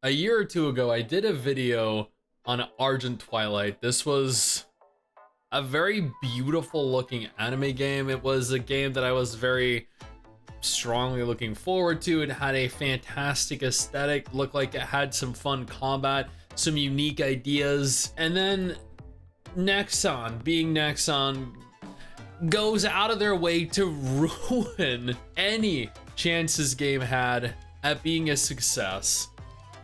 A year or two ago, I did a video on Argent Twilight. This was a very beautiful looking anime game. It was a game that I was very strongly looking forward to. It had a fantastic aesthetic, looked like it had some fun combat, some unique ideas. And then Nexon, being Nexon, goes out of their way to ruin any chance this game had at being a success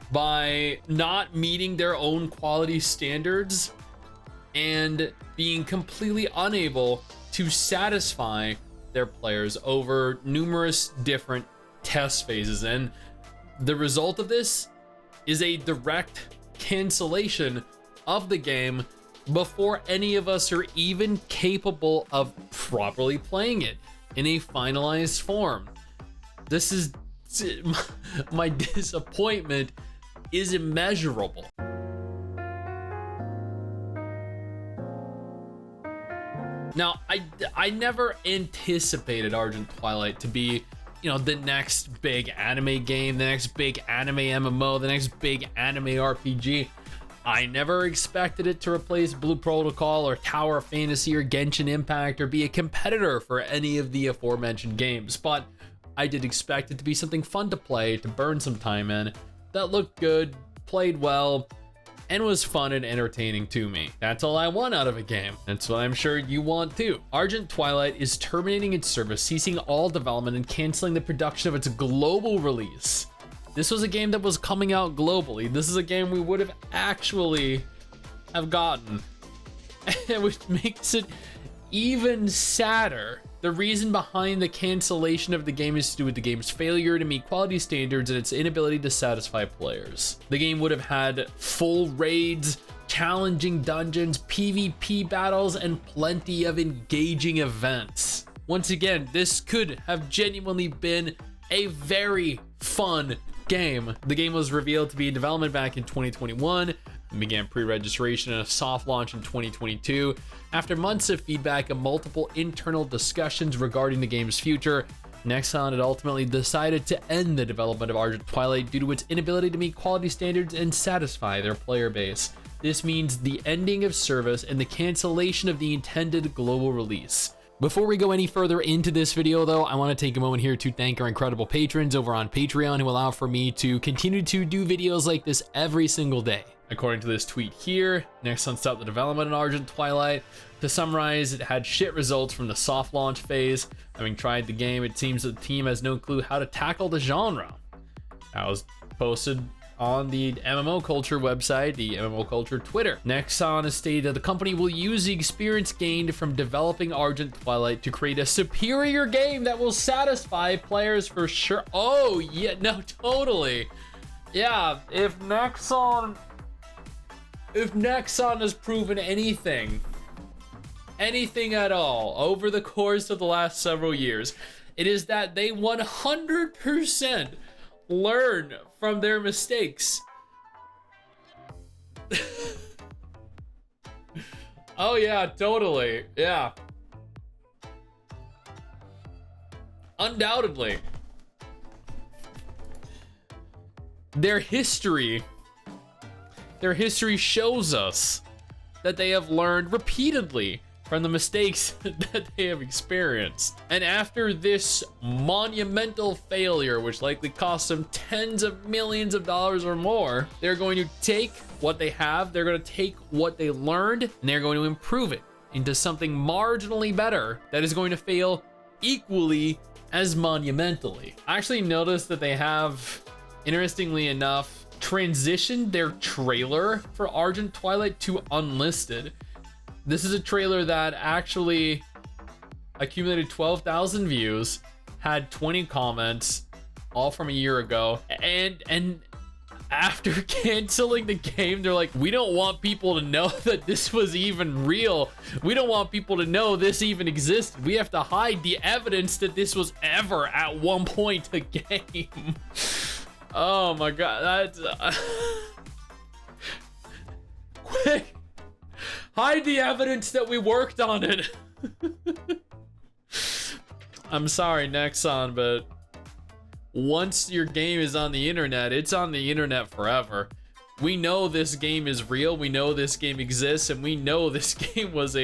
by not meeting their own quality standards and being completely unable to satisfy their players over numerous different test phases. And the result of this is a direct cancellation of the game before any of us are even capable of properly playing it in a finalized form. This is my disappointment is immeasurable. Now, I never anticipated Argent Twilight to be, you know, the next big anime game, the next big anime MMO, the next big anime RPG. I never expected it to replace Blue Protocol or Tower of Fantasy or Genshin Impact or be a competitor for any of the aforementioned games, but I did expect it to be something fun to play, to burn some time in, that looked good, played well, and was fun and entertaining to me. That's all I want out of a game. That's what I'm sure you want too. Argent Twilight is terminating its service, ceasing all development, and canceling the production of its global release. This was a game that was coming out globally. This is a game we would have actually have gotten, which makes it even sadder. The reason behind the cancellation of the game is to do with the game's failure to meet quality standards and its inability to satisfy players. The game would have had full raids, challenging dungeons, PvP battles, and plenty of engaging events. Once again, this could have genuinely been a very fun game. The game was revealed to be in development back in 2021 and began pre-registration and a soft launch in 2022. After months of feedback and multiple internal discussions regarding the game's future, Nexon had ultimately decided to end the development of Argent Twilight due to its inability to meet quality standards and satisfy their player base. This means the ending of service and the cancellation of the intended global release. Before we go any further into this video though, I want to take a moment here to thank our incredible patrons over on Patreon who allow for me to continue to do videos like this every single day. According to this tweet here, Nexon stopped the development in Argent Twilight. To summarize, it had shit results from the soft launch phase. Having tried the game, it seems that the team has no clue how to tackle the genre. That was posted on the MMO Culture website, the MMO Culture Twitter. Nexon has stated that the company will use the experience gained from developing Argent Twilight to create a superior game that will satisfy players for sure. Oh, yeah, no, totally. Yeah, if Nexon has proven anything at all over the course of the last several years, it is that they 100% learn from their mistakes. Oh yeah, totally. Yeah. Undoubtedly. Their history shows us that they have learned repeatedly from the mistakes that they have experienced. And after this monumental failure, which likely cost them tens of millions of dollars or more, they're going to take what they have, they're going to take what they learned, and they're going to improve it into something marginally better that is going to fail equally as monumentally. I actually noticed that they have, interestingly enough, transitioned their trailer for Argent Twilight to unlisted. This is a trailer that actually accumulated 12,000 views, had 20 comments, all from a year ago, and after canceling the game, they're like, we don't want people to know that this was even real. We don't want people to know this even existed. We have to hide the evidence that this was ever at one point a game. Oh my god, that's quick, hide the evidence that we worked on it. I'm sorry, Nexon, but once your game is on the internet, it's on the internet forever. We know this game is real, we know this game exists, and we know this game was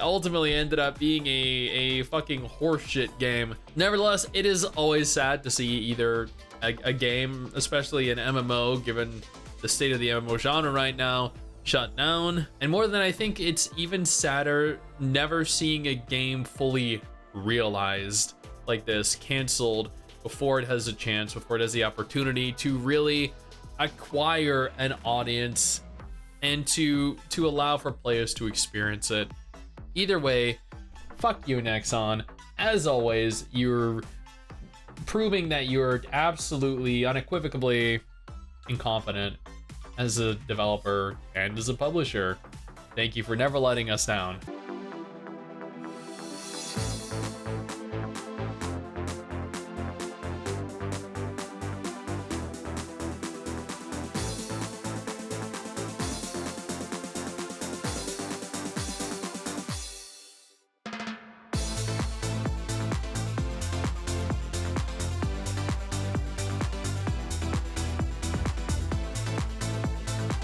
ultimately ended up being a fucking horseshit game. Nevertheless, it is always sad to see either a game, especially an MMO, given the state of the MMO genre right now, shut down. And more than I think, it's even sadder never seeing a game fully realized like this, canceled before it has a chance, before it has the opportunity to really acquire an audience and to allow for players to experience it. Either way, fuck you, Nexon. As always, you're proving that you're absolutely, unequivocally incompetent as a developer and as a publisher. Thank you for never letting us down.